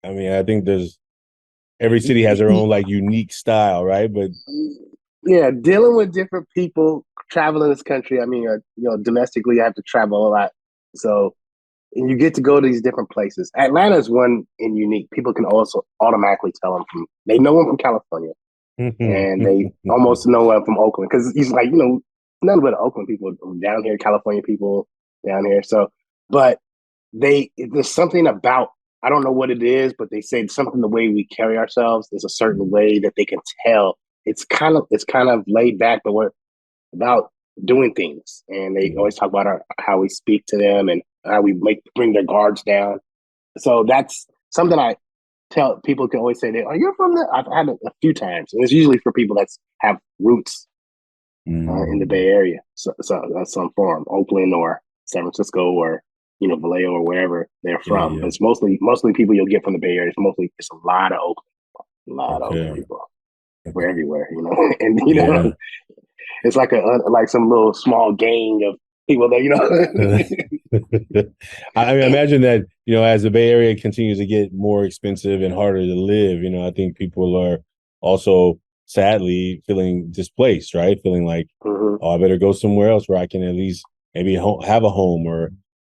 I mean, I think every city has their own like unique style, right? But Yeah, dealing with different people, traveling this country. I mean, domestically, I have to travel a lot, so and you get to go to these different places. Atlanta is one and unique. People can also automatically tell they know them from California, and they almost know them from Oakland because he's like, none but Oakland people down here, California people down here. So, but there's something about, I don't know what it is, but they say something, the way we carry ourselves is a certain way that they can tell. It's kind of laid back, but we're about doing things, and they always talk about how we speak to them and how we bring their guards down. So that's something I tell people. Can always say, "Are you from there?" I've had it a few times, and it's usually for people that have roots in the Bay Area. So that's some form, Oakland or San Francisco or Vallejo or wherever they're yeah, from. yeah. It's mostly people you'll get from the Bay Area. It's a lot of Oakland, a lot of Oakland Okay. people. We're everywhere, and Yeah. it's like like some little small gang of people that I mean, I imagine that, as the Bay Area continues to get more expensive and harder to live, I think people are also sadly feeling displaced, right? Feeling like, hmm oh, I better go somewhere else where I can at least maybe have a home,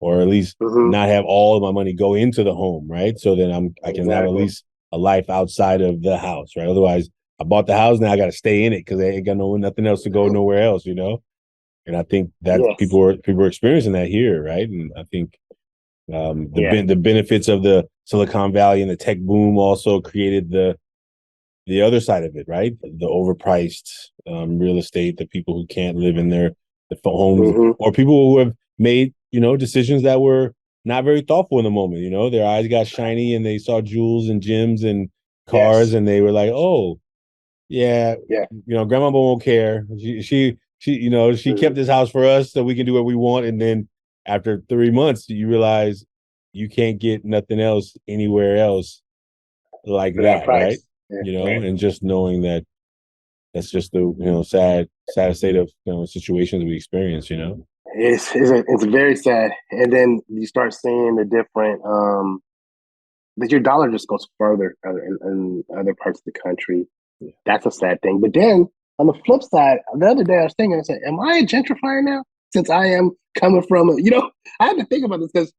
or at least hmm not have all of my money go into the home, right? So then I can have at exactly. least a life outside of the house, right? Otherwise, I bought the house, now I got to stay in it because I ain't got nothing else to go nowhere else. And I think that Yes. people are experiencing that here, right? And I think Yeah. the benefits of the Silicon Valley and the tech boom also created the other side of it, right? The overpriced real estate, the people who can't live in the homes, hmm or people who have made decisions that were not very thoughtful in the moment. Their eyes got shiny and they saw jewels and gems and cars, Yes. and they were like, "Oh, yeah, Yeah. grandma won't care. She kept hmm this house for us so we can do what we want." And then after 3 months, you realize you can't get nothing else anywhere else like For that that, right? price. Yeah. Right. And just knowing that that's just the sad state of situations we experience. It's very sad. And then you start seeing the different that your dollar just goes further in other parts of the country. That's a sad thing. But then on the flip side, the other day I was thinking, I said, am I a gentrifier now? Since I am coming from, I had to think about this because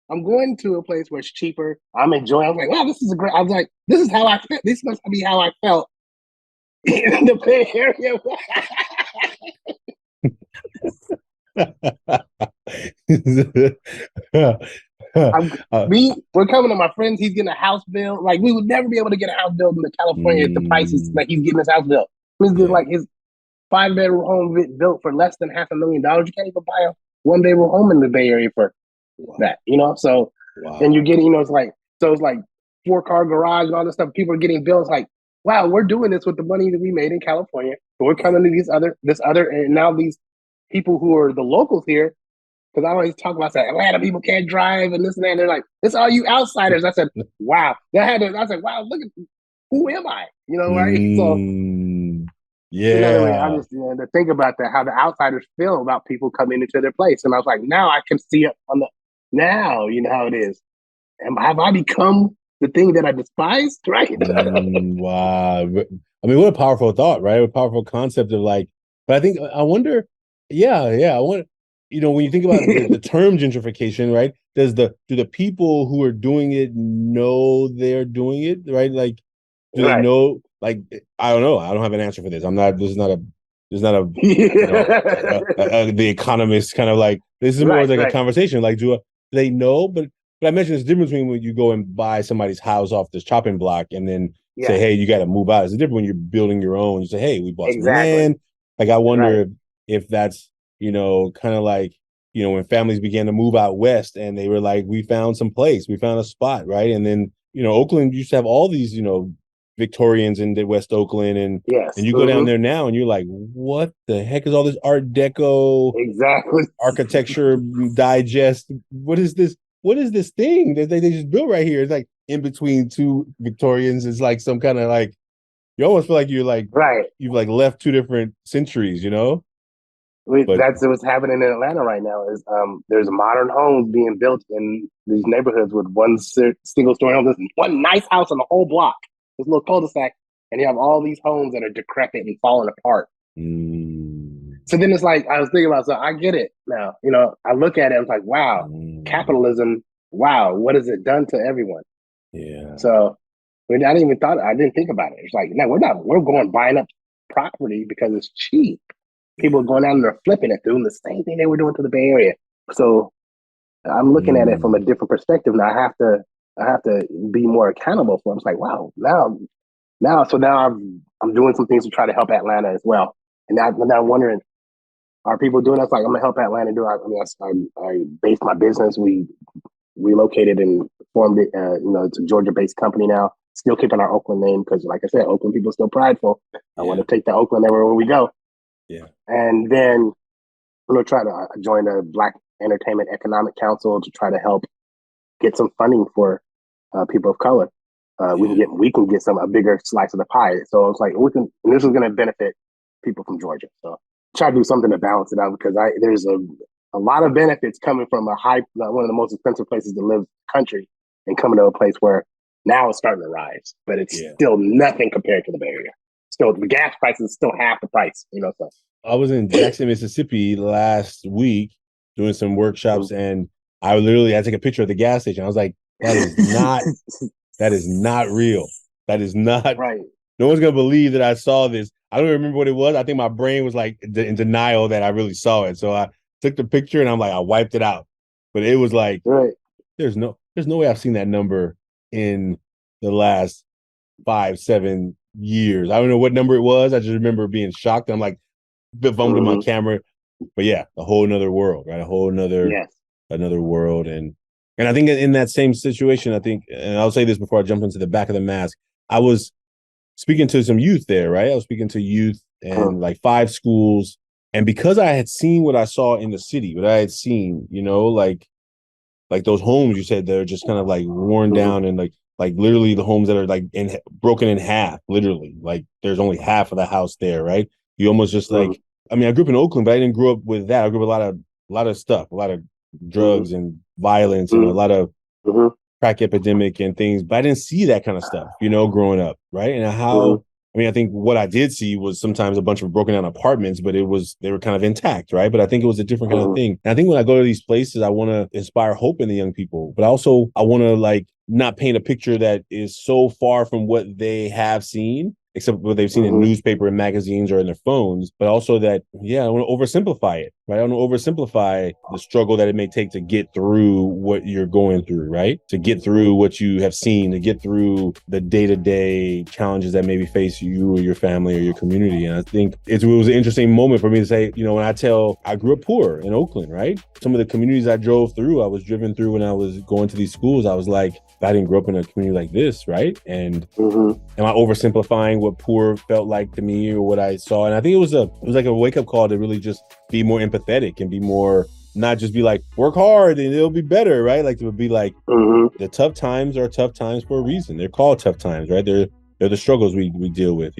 I'm going to a place where it's cheaper. I'm enjoying. I was like, wow, this is a great. I was like, this is how I felt. This must be how I felt in the Bay Area. I'm uh, we're coming to my friends. He's getting a house built. Like we would never be able to get a house built in California at the prices mm, like he's getting his house built. This is yeah. like his 5 bedroom home built for less than $500,000. You can't even buy a 1 bedroom home in the Bay Area for Wow. that. So, and you're Wow. getting, it's like 4 car garage and all this stuff. People are getting built. It's like, wow, we're doing this with the money that we made in California. But we're coming to and now these people who are the locals here, because I always talk about that Atlanta people can't drive and this and that. And they're like, it's all you outsiders. I said, wow. I said, wow, look at who am I? Right? So Mm, another way, I yeah. just to think about that, how the outsiders feel about people coming into their place. And I was like, now I can see it now, how it is. And have I become the thing that I despised? Right? Wow. I mean, what a powerful thought, right? A powerful concept of like, but I wonder, yeah. I wonder, when you think about the term gentrification, right? Do the people who are doing it know they're doing it, right? Like, do they right. know? Like, I don't know. I don't have an answer for this. this is not a, the economist kind of like, this is more right, like a right. conversation. Like, do they know? But I mentioned this difference between when you go and buy somebody's house off this chopping block and then say, Yes, hey, you got to move out. It's different when you're building your own. You say, hey, we bought some exactly. land. Like, I Right. wonder if that's, kind of like, when families began to move out west and they were like, we found some place, we found a spot, right? And then, Oakland used to have all these, Victorians in the West Oakland, and Yes. you go down there now and you're like, what the heck is all this Art Deco Exactly. architecture digest? What is this thing that they just built right here? It's like in between two Victorians. It's like some kind of like, you almost feel like Right. you've like left two different centuries. But That's what's happening in Atlanta right now. Is there's modern homes being built in these neighborhoods with one single story home. There's one nice house on the whole block. This little cul-de-sac, and you have all these homes that are decrepit and falling apart. So then it's like I was thinking about. So I get it now. You know, I look at it. I'm like, wow, capitalism. Wow, what has it done to everyone? yeah. So I didn't think about it. It's like, no, we're going buying up property because it's cheap. People are going out and they're flipping it, doing the same thing they were doing to the Bay Area. So I'm looking at it from a different perspective. Now I have to be more accountable for it. It's like, wow, so now I'm doing some things to try to help Atlanta as well. And now I'm wondering, are people doing this? Like, I'm gonna help Atlanta do. I based my business. We relocated and formed it. It's a Georgia-based company now. Still keeping our Oakland name because, like I said, Oakland people are still prideful. I want to take the Oakland everywhere we go. Yeah. And then I'm gonna try to join the Black Entertainment Economic Council to try to help get some funding for people of color. We can get a bigger slice of the pie. So it's like and this is going to benefit people from Georgia. So try to do something to balance it out because there's a lot of benefits coming from one of the most expensive places to live in the country and coming to a place where now it's starting to rise, but it's still nothing compared to the Bay Area. Still, the gas price is still half the price, So I was in Jackson, Mississippi last week doing some workshops, and I took a picture of the gas station. I was like, that is not real. That is not right. No one's gonna believe that I saw this. I don't remember what it was. I think my brain was like in denial that I really saw it. So I took the picture and I'm like, I wiped it out. But it was like, there's no way I've seen that number in the last 5-7 years. I don't know what number it was. I just remember being shocked. I'm like, fumbling my camera. But yeah, a whole nother world, right? A whole another world. And I think in that same situation, and I'll say this before I jump into the back of the mask, I was speaking to some youth there, right? I was speaking to youth and like 5 schools. And because I had seen what I saw in the city, what I had seen, like those homes you said, they're just kind of like worn down and like literally the homes that are like broken in half, literally. Like there's only half of the house there, right? You almost just I grew up in Oakland, but I didn't grow up with that. I grew up with a lot of stuff, a lot of drugs and violence and a lot of crack epidemic and things, but I didn't see that kind of stuff, growing up, right? And I think what I did see was sometimes a bunch of broken down apartments, but they were kind of intact, right? But I think it was a different kind of thing. And I think when I go to these places, I want to inspire hope in the young people, but also I want to not paint a picture that is so far from what they have seen, except what they've seen in newspaper and magazines or in their phones, but also that, I want to oversimplify it, right? I want to oversimplify the struggle that it may take to get through what you're going through, right? To get through what you have seen, to get through the day-to-day challenges that maybe face you or your family or your community. And I think it was an interesting moment for me to say, when I grew up poor in Oakland, right? Some of the communities I was driven through when I was going to these schools, I was like, I didn't grow up in a community like this, right? And am I oversimplifying what poor felt like to me or what I saw? And I think it was like a wake-up call to really just be more empathetic and be more, not just be like, work hard and it'll be better, right? Like, it would be like, the tough times are tough times for a reason. They're called tough times, right? They're the struggles we deal with,